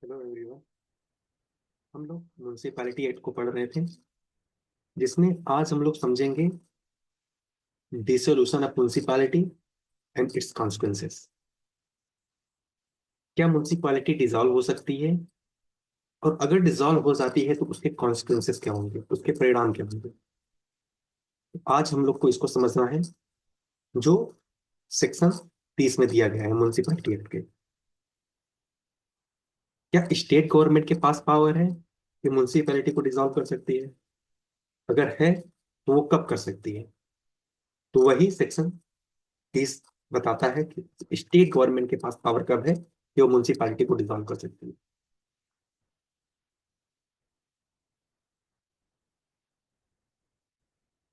Hello everyone. हम लोग municipality act को पढ़ रहे थे, जिसमें आज हम लोग समझेंगे dissolution of municipality and it's consequences. क्या म्यूनसिपैलिटी डिसॉल्व हो सकती है, और अगर डिसॉल्व हो जाती है तो उसके कॉन्सिक्वेंसेस क्या होंगे, उसके परिणाम क्या होंगे। आज हम लोग को इसको समझना है, जो सेक्शन 30 में दिया गया है म्यूनसिपैलिटी एक्ट के। क्या स्टेट गवर्नमेंट के पास पावर है कि म्यूनसिपैलिटी को डिसॉल्व कर सकती है? अगर है तो वो कब कर सकती है? तो वही सेक्शन 30 बताता है कि स्टेट गवर्नमेंट के पास पावर कब है कि वो म्यूनसिपैलिटी को डिसॉल्व कर सकती है।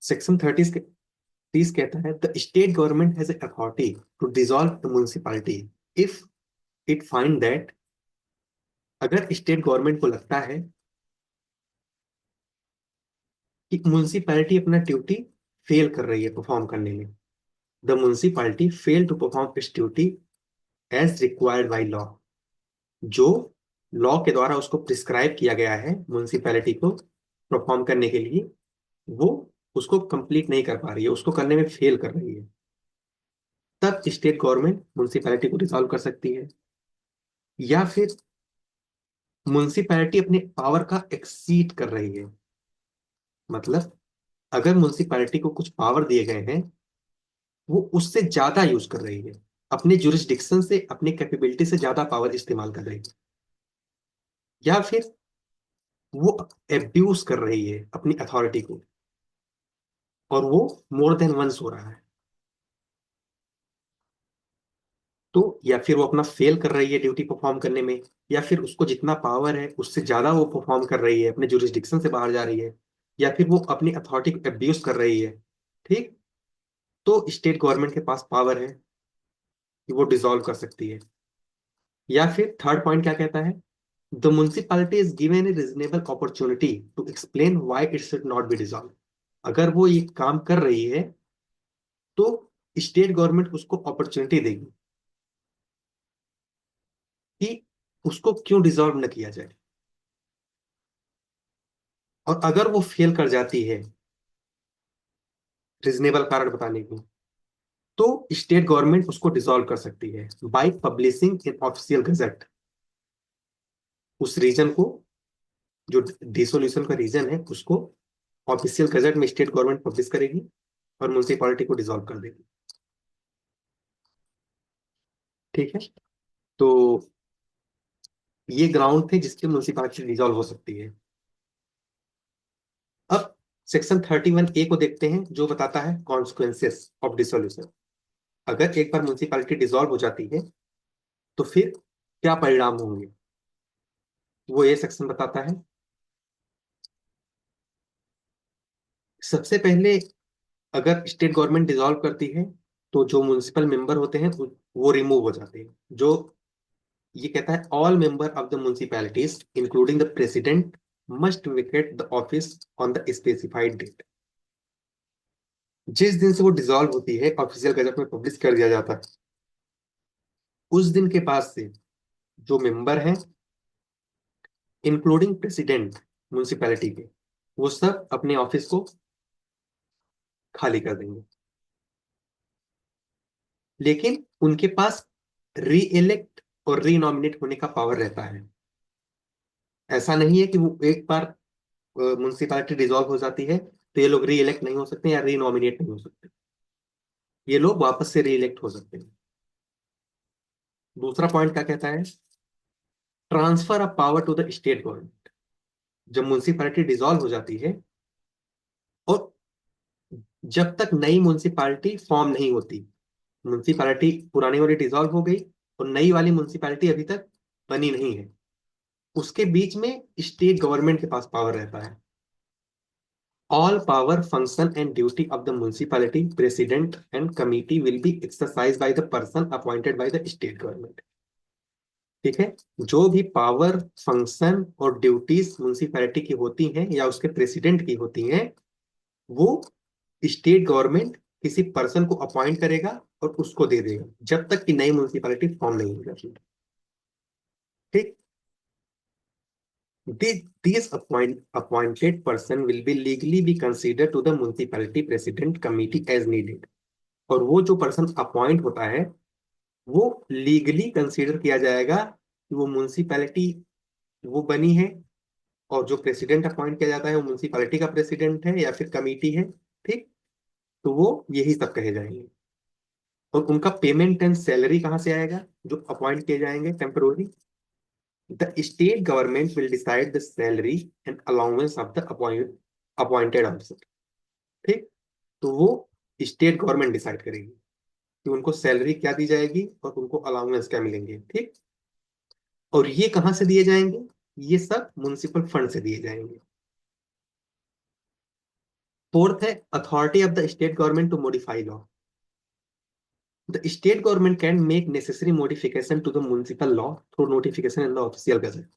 सेक्शन 30 कहता है the state government has authority to dissolve the municipality if it find that. अगर स्टेट गवर्नमेंट को लगता है कि म्यूनसिपैलिटी अपना ड्यूटी फेल कर रही है परफॉर्म करने में, the municipality fail to perform its duty as required by law. जो लॉ के द्वारा उसको प्रिस्क्राइब किया गया है म्यूनसिपैलिटी को परफॉर्म करने के लिए, वो उसको कंप्लीट नहीं कर पा रही है, उसको करने में फेल कर रही है, तब स्टेट गवर्नमेंट म्यूनसिपैलिटी को डिसॉल्व कर सकती है। या फिर म्यूनसिपैलिटी अपने पावर का एक्सीड कर रही है, मतलब अगर म्यूनसिपैलिटी को कुछ पावर दिए गए हैं, वो उससे ज्यादा यूज कर रही है, अपने जुरिस्डिक्शन से, अपनी कैपेबिलिटी से ज्यादा पावर इस्तेमाल कर रही है, या फिर वो एब्यूज कर रही है अपनी अथॉरिटी को, और वो मोर देन वंस हो रहा है। तो या फिर वो अपना फेल कर रही है ड्यूटी परफॉर्म करने में, या फिर उसको जितना पावर है उससे ज्यादा वो परफॉर्म कर रही है, अपने जुरिस्डिक्शन से बाहर जा रही है, या फिर वो अपनी अथॉरिटी को एब्यूज कर रही है। ठीक। तो स्टेट गवर्नमेंट के पास पावर है कि वो डिसॉल्व कर सकती है। या फिर थर्ड पॉइंट क्या कहता है, the municipality is given a reasonable opportunity to explain why it should not be dissolve. अगर वो ये काम कर रही है तो स्टेट गवर्नमेंट उसको अपॉर्चुनिटी देगी कि उसको क्यों डिसॉल्व न किया जाए। और अगर वो फेल कर जाती है रीजनेबल कारण बताने की, तो स्टेट गवर्नमेंट उसको डिसॉल्व कर सकती है by publishing in official gazette. उस रीजन को, जो डिसोल्यूशन का रीजन है, उसको ऑफिशियल गजट में स्टेट गवर्नमेंट पब्लिश करेगी और म्यूनसिपैलिटी को डिसॉल्व कर देगी। ठीक है। तो ये ग्राउंड थे जिसके म्यूनसिपैलिटी डिसॉल्व हो सकती है। अब सेक्शन 31A को देखते हैं, जो बताता है कॉन्सिक्वेंसेस ऑफ डिसोल्यूशन। अगर एक बार म्यूनसिपैलिटी डिसॉल्व हो जाती है तो फिर क्या परिणाम होंगे, वो ये सेक्शन बताता है। सबसे पहले, अगर स्टेट गवर्नमेंट डिसॉल्व करती है तो जो म्यूनिसिपल मेंबर होते हैं वो रिमूव हो जाते हैं। जो ये कहता है all member of the municipalities including the president must vacate the office on the specified date. जिस दिन से वो डिसॉल्व होती है ऑफिशियल गजट में पब्लिश कर दिया जाता है, उस दिन के बाद से जो मेंबर हैं, इंक्लूडिंग प्रेसिडेंट म्यूनिसिपैलिटी के, वो सब अपने ऑफिस को खाली कर देंगे। लेकिन उनके पास री इलेक्ट और री नॉमिनेट होने का पावर रहता है। ऐसा नहीं है कि वो एक बार म्यूनसिपैलिटी डिसॉल्व हो जाती है तो ये लोग री इलेक्ट नहीं हो सकते या री नॉमिनेट नहीं हो सकते। ये लोग वापस से री इलेक्ट हो सकते हैं। दूसरा पॉइंट क्या कहता है, transfer of power to the state government. जब म्यूनसिपैलिटी डिसॉल्व हो जाती है और जब तक नई म्यूनसिपैलिटी फॉर्म नहीं होती, म्यूनसिपैलिटी पुरानी वाली डिसॉल्व हो गई और नई वाली म्यूनसिपैलिटी अभी तक बनी नहीं है, उसके बीच में स्टेट गवर्नमेंट के पास पावर रहता है। All power, function, and duty of the municipality president and committee will be exercised by the person appointed by the state government। ठीक है। जो भी पावर, फंक्शन और ड्यूटीज म्यूनिसिपैलिटी की होती हैं या उसके प्रेसिडेंट की होती हैं, वो स्टेट गवर्नमेंट किसी पर्सन को अपॉइंट करेगा और उसको दे देगा, जब तक कि नई म्यूनिसिपैलिटी फॉर्म नहीं हो जाती। ठीक। These appointed person will be legally be considered to the municipality president committee as needed. और वो जो पर्सन अपॉइंट होता है वो लीगली कंसीडर किया जाएगा कि वो म्यूनिसिपैलिटी वो बनी है, और जो प्रेसिडेंट अपॉइंट किया जाता है वो म्यूनिसिपैलिटी का प्रेसिडेंट है या फिर कमेटी है। ठीक। तो वो यही सब कहे जाएंगे। और उनका पेमेंट एंड सैलरी कहाँ से आएगा, जो अपॉइंट किए जाएंगे temporary? The state government will decide the salary and allowance of the appointed officer. ठीक। तो वो स्टेट गवर्नमेंट डिसाइड करेगी कि उनको सैलरी क्या दी जाएगी और उनको अलाउंस क्या मिलेंगे। ठीक। और ये कहाँ से दिए जाएंगे? ये सब म्युनिसिपल फंड से दिए जाएंगे। फोर्थ है authority of the state government to modify law. The state government can make necessary modification to the municipal law through notification in the official gazette.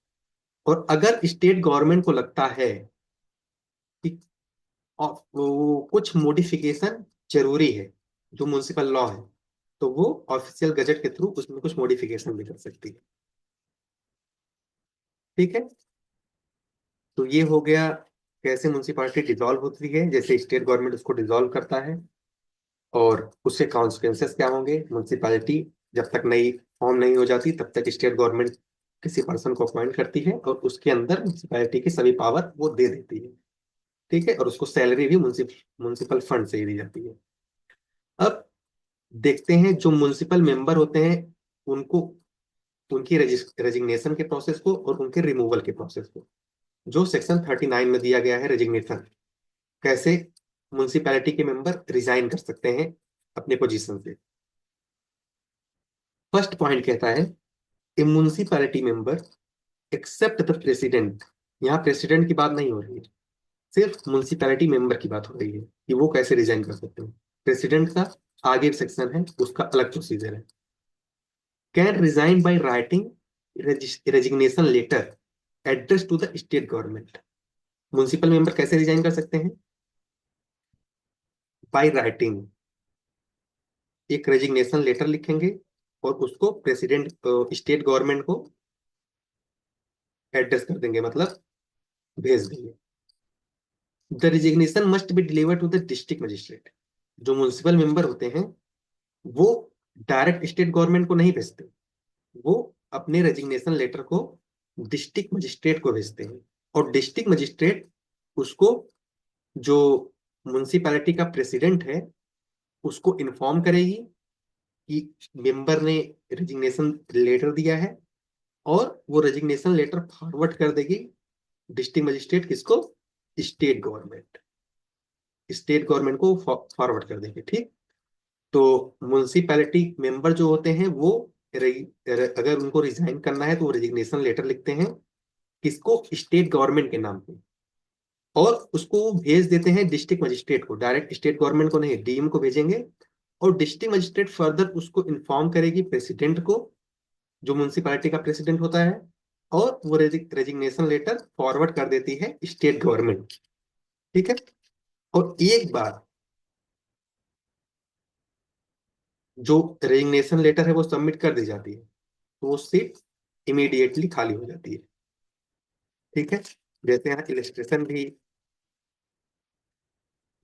और अगर स्टेट गवर्नमेंट को लगता है कि वो कुछ मॉडिफिकेशन जरूरी है जो म्युनिसिपल लॉ है, तो वो ऑफिशियल गजट के थ्रू उसमें कुछ मॉडिफिकेशन भी कर सकती है। ठीक है। तो ये हो गया कैसे म्युनिसिपैलिटी डिसॉल्व होती है, जैसे स्टेट गवर्नमेंट उसको डिसॉल्व करता है और उससे कॉन्सिक्वेंसेस क्या होंगे। म्युनिसिपैलिटी जब तक नई फॉर्म नहीं हो जाती तब तक स्टेट गवर्नमेंट किसी पर्सन को अपॉइंट करती है और उसके अंदर म्युनिसिपैलिटी की सभी पावर वो दे देती है। ठीक है। और उसको सैलरी भी म्युनिसिपल फंड से ही दी जाती है। अब देखते हैं जो म्युनिसिपल मेंबर होते हैं उनको, उनकी रेजिग्नेशन के प्रोसेस को और उनके रिमूवल के प्रोसेस को, जो सेक्शन 39 में दिया गया है। रेजिग्नेशन कैसे म्युनिसिपैलिटी के मेंबर रिजाइन कर सकते हैं अपने पोजीशन से। फर्स्ट पॉइंट कहता है a municipality member except the president. यहाँ प्रेसिडेंट की बात नहीं हो रही है, सिर्फ म्युनिसिपैलिटी मेंबर की बात हो रही है कि वो कैसे रिजाइन कर सकते हैं। प्रेसिडेंट का आगे सेक्शन है, उसका अलग प्रोसीजर है। Can resign by writing resignation letter address to the state government. Municipal member कैसे रिजाइन कर सकते हैं? बाय राइटिंग एक रेजिग्नेशन लेटर लिखेंगे और उसको प्रेसिडेंट स्टेट गवर्नमेंट को एड्रेस कर देंगे, मतलब भेज देंगे। The resignation must be deliver to the district magistrate. जो म्युनिसिपल मेंबर होते हैं वो डायरेक्ट स्टेट गवर्नमेंट को नहीं भेजते, वो अपने रेजिग्नेशन लेटर को डिस्ट्रिक्ट मजिस्ट्रेट को भेजते हैं। और डिस्ट्रिक्ट मजिस्ट्रेट उसको, जो म्युनिसिपैलिटी का प्रेसिडेंट है, उसको इन्फॉर्म करेगी कि मेंबर ने रेजिग्नेशन लेटर दिया है, और वो रेजिग्नेशन लेटर फॉरवर्ड कर देगी डिस्ट्रिक्ट मजिस्ट्रेट किसको? State government. स्टेट गवर्नमेंट को फॉरवर्ड कर देंगे। ठीक। तो म्युनिसिपैलिटी मेंबर जो होते हैं वो अगर उनको रिजाइन करना है तो वो रेजिग्नेशन लेटर लिखते हैं किसको? स्टेट गवर्नमेंट के नाम पे, और उसको भेज देते हैं डिस्ट्रिक्ट मजिस्ट्रेट को, डायरेक्ट स्टेट गवर्नमेंट को नहीं, डीएम को भेजेंगे। और डिस्ट्रिक्ट मजिस्ट्रेट फर्दर उसको इन्फॉर्म करेगी प्रेसिडेंट को, जो म्युनिसिपैलिटी का प्रेसिडेंट होता है, और वो रेजिग्नेशन लेटर फॉरवर्ड कर देती है स्टेट गवर्नमेंट। ठीक है। और एक बार जो रेजिग्नेशन लेटर है वो सबमिट कर दी जाती है तो वो सीट इमीडिएटली खाली हो जाती है। ठीक है। जैसे यहाँ इलस्ट्रेशन भी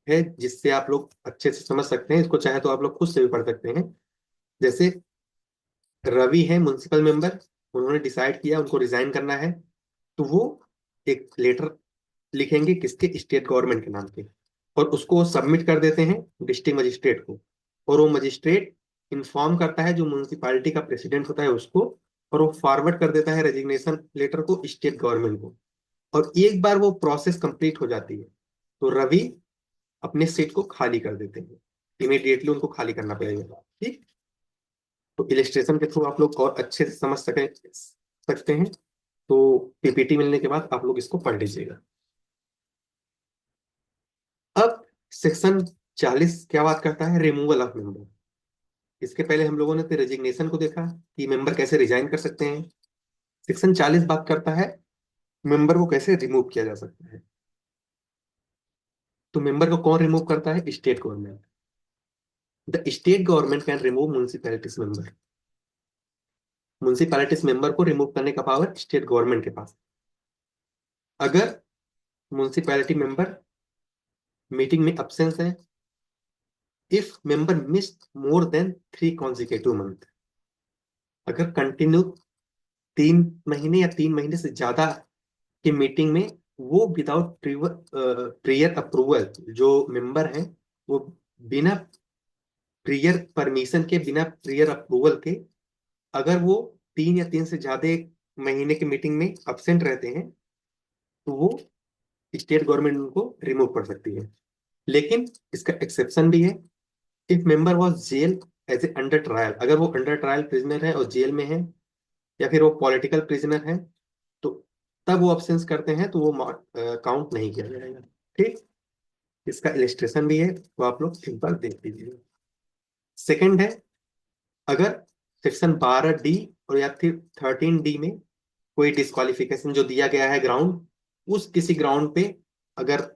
है जिससे आप लोग अच्छे से समझ सकते हैं, इसको चाहे तो आप लोग खुद से भी पढ़ सकते हैं। जैसे रवि है म्युनिसिपल मेंबर, उन्होंने डिसाइड किया उनको रिजाइन करना है, तो वो एक लेटर लिखेंगे किसके? स्टेट गवर्नमेंट के नाम पे, और उसको सबमिट कर देते हैं डिस्ट्रिक्ट मजिस्ट्रेट को। और वो मजिस्ट्रेट इन्फॉर्म करता है जो म्युनिसिपैलिटी का प्रेसिडेंट होता है उसको, और वो फॉरवर्ड कर देता है रेजिग्नेशन लेटर को स्टेट गवर्नमेंट को। और एक बार वो प्रोसेस कंप्लीट हो जाती है तो रवि अपने सीट को खाली कर देते हैं, इमीडिएटली उनको खाली करना पड़ेगा। ठीक। तो इलिस्ट्रेशन के थ्रू आप लोग और अच्छे से समझ सकते हैं। तो पीपीटी मिलने के बाद आप लोग इसको पढ़ लीजिएगा। अब सेक्शन 40 क्या बात करता है? Removal of member. इसके पहले हम लोगों ने तो रेजिग्नेशन को देखा कि मेंबर कैसे रिजाइन कर सकते हैं। सेक्शन 40 बात करता है मेंबर को कैसे रिमूव किया जा सकता है। तो मेंबर को कौन रिमूव करता है? State government. The state government can remove municipalities member. Municipalities member को रिमूव करने का पावर स्टेट गवर्नमेंट के पास। अगर म्युनिसिपैलिटी मेंबर मीटिंग में अब्सेंस है, if member miss more than 3 consecutive month, अगर कंटिन्यू 3 महीने या 3 महीने से ज्यादा की मीटिंग में वो विदाउट प्रियर अप्रूवल, जो मेंबर है वो बिना प्रियर परमिशन के, बिना प्रियर अप्रूवल के, अगर वो 3 या 3 से ज्यादा महीने की मीटिंग में अब्सेंट रहते हैं, तो वो स्टेट गवर्नमेंट उनको रिमूव कर सकती है। लेकिन इसका एक्सेप्शन भी है। If member was jail as a under trial, अगर वो अंडर ट्रायल प्रिजनर है और जेल में है, या फिर वो पॉलिटिकल प्रिजनर है, तो तब वो अब्सेंस करते हैं तो वो काउंट नहीं किया जाएगा। ठीक, इसका इलिस्ट्रेशन भी है, तो आप लोग एक बार देख लीजिए। सेकंड है, अगर सेक्शन 12D और या फिर 13D में कोई डिस्क्वालिफिकेशन जो दिया गया है ग्राउंड, उस किसी ग्राउंड पे अगर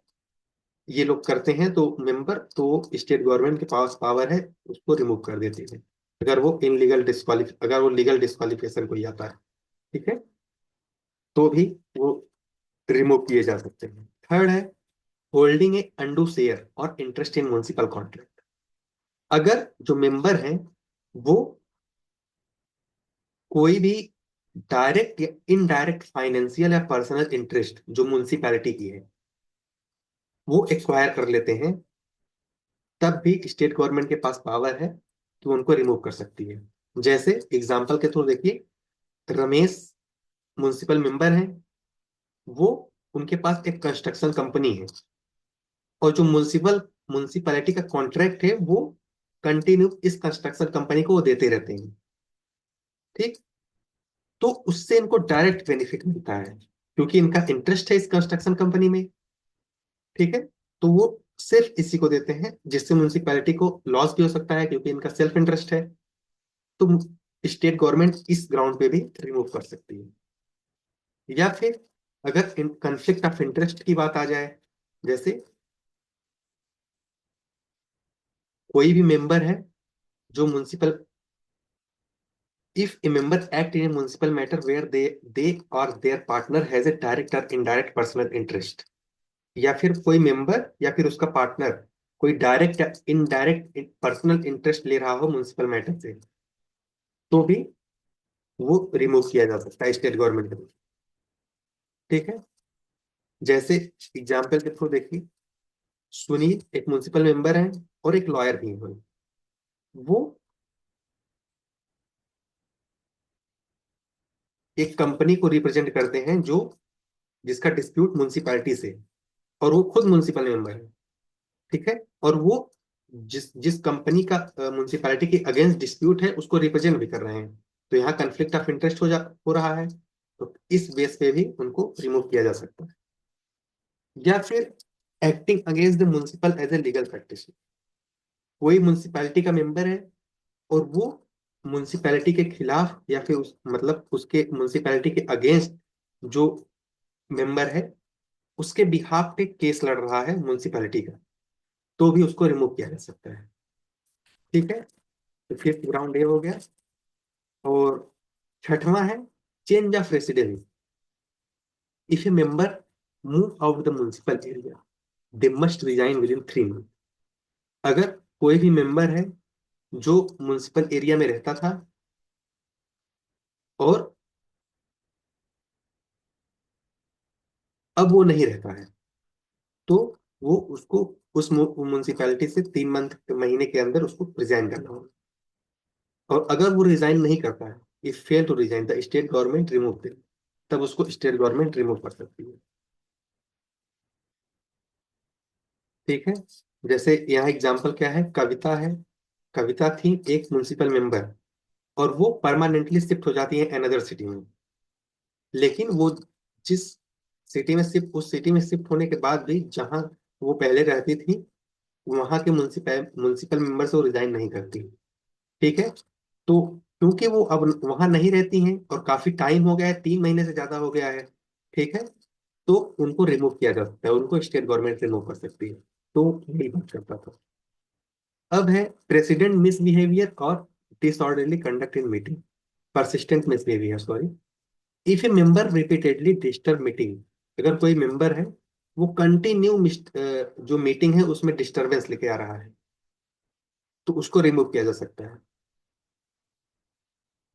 ये लोग करते हैं तो मेंबर, तो स्टेट गवर्नमेंट के पास पावर है उसको रिमूव कर देती है, अगर वो इनलीगल डिस्क्वालिफ अगर वो लीगल डिस्क्वालिफिकेशन कोई आता है, ठीक है, तो भी वो रिमूव किए जा सकते हैं। थर्ड है, होल्डिंग ए अंडू शेयर और इंटरेस्ट इन म्युनिसिपल कॉन्ट्रैक्ट। अगर जो मेंबर है वो कोई भी डायरेक्ट या इनडायरेक्ट फाइनेंशियल या पर्सनल इंटरेस्ट जो म्युनिसिपैलिटी की है वो एक्वायर कर लेते हैं, तब भी स्टेट गवर्नमेंट के पास पावर है कि वो उनको रिमूव कर सकती है। जैसे एग्जांपल के थ्रू देखिए, रमेश म्युनिसिपल मेंबर हैं, वो उनके पास एक कंस्ट्रक्शन कंपनी है, और जो म्युनिसिपैलिटी का कॉन्ट्रैक्ट है वो कंटिन्यू इस कंस्ट्रक्शन कंपनी को वो देते रहते हैं। ठीक, तो उससे इनको डायरेक्ट बेनिफिट मिलता है क्योंकि इनका इंटरेस्ट है इस कंस्ट्रक्शन कंपनी में। ठीक है, तो वो सिर्फ इसी को देते हैं, जिससे म्युनिसिपैलिटी को लॉस भी हो सकता है क्योंकि इनका सेल्फ इंटरेस्ट है। तो स्टेट गवर्नमेंट इस ग्राउंड पे भी रिमूव कर सकती है। या फिर अगर इन कन्फ्लिक्ट ऑफ इंटरेस्ट की बात आ जाए, जैसे कोई भी मेंबर है जो municipal, if a member act in a municipal matter where they or their partner has a direct or indirect personal interest, या फिर कोई मेंबर या फिर उसका पार्टनर कोई डायरेक्ट या इनडायरेक्ट पर्सनल इंटरेस्ट ले रहा हो म्युनिसिपल मैटर से, तो भी वो रिमूव किया जा सकता है स्टेट गवर्नमेंट के। ठीक है, जैसे एग्जाम्पल के थ्रू देखिए, सुनील एक म्युनिसिपल मेंबर है और एक लॉयर भी है। वो एक कंपनी को रिप्रेजेंट करते हैं जो जिसका डिस्प्यूट म्युनिसिपैलिटी से, और वो खुद म्युनिसिपल मेंबर है। ठीक है, और वो जिस जिस कंपनी का म्युनिसिपैलिटी के अगेंस्ट डिस्प्यूट है उसको रिप्रेजेंट भी कर रहे हैं, तो यहाँ कन्फ्लिक्ट ऑफ इंटरेस्ट हो रहा है, तो इस बेस पे भी उनको रिमूव किया जा सकता है। या फिर acting against the municipal as a legal practice, कोई म्युनिसिपैलिटी का मेंबर है और वो म्युनिसिपैलिटी के खिलाफ या फिर मतलब उसके म्युनिसिपैलिटी के अगेंस्ट जो मेंबर है उसके बिहाफ पे केस लड़ रहा है म्युनिसिपैलिटी का, तो भी उसको रिमूव किया जा सकता है। ठीक है, तो फिफ्थ ग्राउंड ये हो गया। और छठवां है, change of residence. If a member move out the municipal area they must resign with in 3 month. अगर कोई भी मेंबर है जो म्युनिसिपल एरिया में रहता था और अब वो नहीं रहता है, तो वो उसको उस म्युनिसिपैलिटी से 3 महीने के अंदर उसको रिजाइन करना होगा। और अगर वो रिजाइन नहीं करता है, if fail to resign the state government remove दे, तब उसको स्टेट गवर्नमेंट रिमूव कर सकती है। ठीक है, जैसे यहाँ एग्जांपल क्या है, कविता है। कविता थी एक म्युनिसिपल मेंबर, और वो परमानेंटली शिफ्ट हो जाती है अनदर सिटी में। लेकिन वो जिस सिटी में शिफ्ट उस सिटी में शिफ्ट होने के बाद भी जहाँ वो पहले रहती थी, वहां के म्युनिसिपल म्युनिसिपल मेंबर से वो रिजाइन नहीं करती। ठीक है, तो क्योंकि वो अब वहां नहीं रहती हैं और काफी टाइम हो गया है, 3 महीने से ज्यादा हो गया है। ठीक है, तो उनको रिमूव किया जा सकता है, उनको स्टेट गवर्नमेंट रिमूव कर सकती है। तो यही बात करता था। अब है प्रेसिडेंट मिसबिहेवियर और disorderly conduct in meeting, persistent misbehavior, sorry. If a member repeatedly disturb meeting अगर कोई मेंबर है वो कंटिन्यू जो मीटिंग है उसमें डिस्टरबेंस लेके आ रहा है, तो उसको रिमूव किया जा सकता है।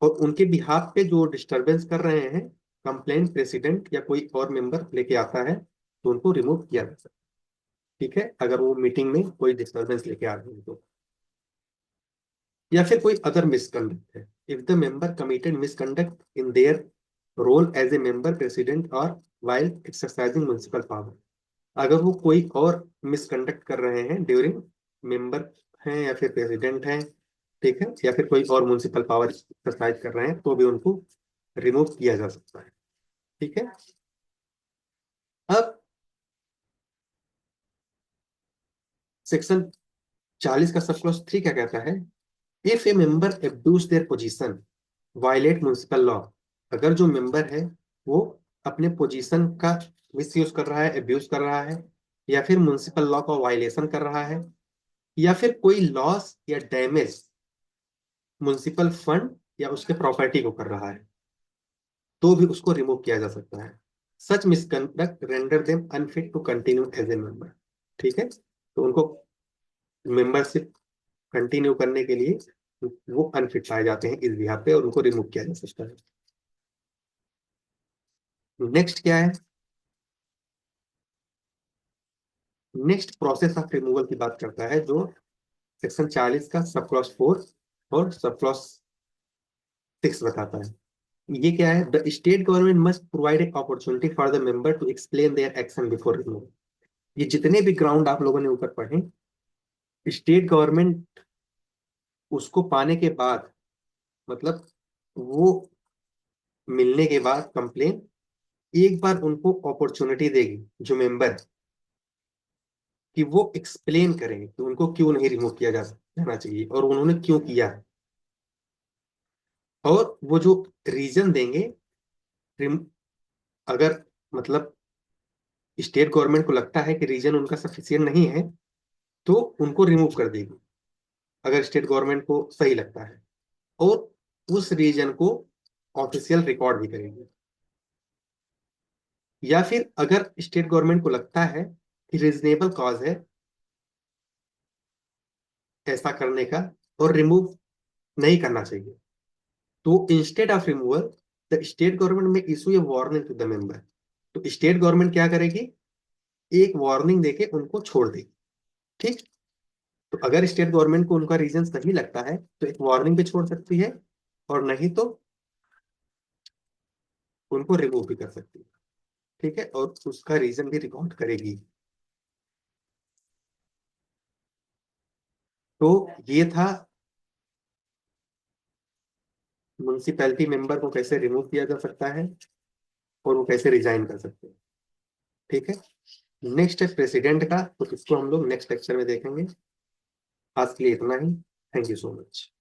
और उनके बिहाफ पे जो डिस्टरबेंस कर रहे हैं, कंप्लेन प्रेसिडेंट या कोई और मेंबर लेके आता है, तो उनको रिमूव किया जा सकता है। ठीक है, अगर वो मीटिंग में कोई डिस्टरबेंस लेके आ रहे हैं तो। या फिर कोई अदर मिसकंडक्ट है, if the member committed misconduct in their role as a member president और वाइल एक्सरसाइजिंग म्युनिसिपल पावर। अगर वो कोई और मिसकंडक्ट कर रहे हैं ड्यूरिंग मेंबर हैं या फिर प्रेसिडेंट हैं, ठीक है, या फिर कोई और म्युनिसिपल पावर एक्सरसाइज कर रहे हैं, तो भी उनको रिमूव किया जा सकता है। ठीक है। अब सेक्शन 40 का सब क्लॉज 3 क्या कहता है? If a member abuse their position, violate municipal law. अगर जो मेंबर है वो अपने पोजीशन का मिस यूज कर रहा है, एब्यूज कर रहा है, या फिर म्युनिसिपल लॉ का वायलेशन कर रहा है, या फिर कोई लॉस या डैमेज म्युनिसिपल फंड या उसके प्रॉपर्टी को कर रहा है, तो भी उसको रिमूव किया जा सकता है। Such misconduct render them unfit to continue as a member. ठीक है, तो उनको मेंबरशिप कंटिन्यू करने के लिए वो अनफिट पाए जाते हैं इस बिहाफ पे, और उनको रिमूव किया जा सकता है। नेक्स्ट क्या है? नेक्स्ट प्रोसेस ऑफ रिमूवल की बात करता है, जो सेक्शन 40 का सब क्लॉज 4 और सब क्लॉज 6 बताता है। ये क्या है? The state government must provide a opportunity for the member to explain their action before removal. ये जितने भी ग्राउंड आप लोगों ने ऊपर पढ़े, स्टेट गवर्नमेंट उसको पाने के बाद, मतलब वो मिलने के बाद कंप्लेन, एक बार उनको अपॉर्चुनिटी देगी जो मेंबर, कि वो एक्सप्लेन करें कि उनको क्यों नहीं रिमूव किया जाना चाहिए और उन्होंने क्यों किया। और वो जो रीजन देंगे, अगर मतलब स्टेट गवर्नमेंट को लगता है कि रीजन उनका सफिशियंट नहीं है, तो उनको रिमूव कर देगी, अगर स्टेट गवर्नमेंट को सही लगता है। और उस रीजन को ऑफिशियल रिकॉर्ड भी करेगी। या फिर अगर स्टेट गवर्नमेंट को लगता है कि रीजनेबल कॉज है ऐसा करने का और रिमूव नहीं करना चाहिए, तो instead of removal the state government may issue a warning to the member. तो स्टेट गवर्नमेंट क्या करेगी? एक वार्निंग देके उनको छोड़ देगी। ठीक। तो अगर स्टेट गवर्नमेंट को उनका रीजन सही लगता है तो एक वार्निंग भी छोड़ सकती है, और नहीं तो उनको रिमूव भी कर सकती है। ठीक है, और उसका रीजन भी रिकॉर्ड करेगी। तो ये था म्युनिसिपैलिटी मेंबर को कैसे रिमूव किया जा सकता है और वो कैसे रिजाइन कर सकते हैं। ठीक है। नेक्स्ट है प्रेसिडेंट का, तो इसको हम लोग नेक्स्ट लेक्चर में देखेंगे। आज के लिए इतना ही। Thank you so much.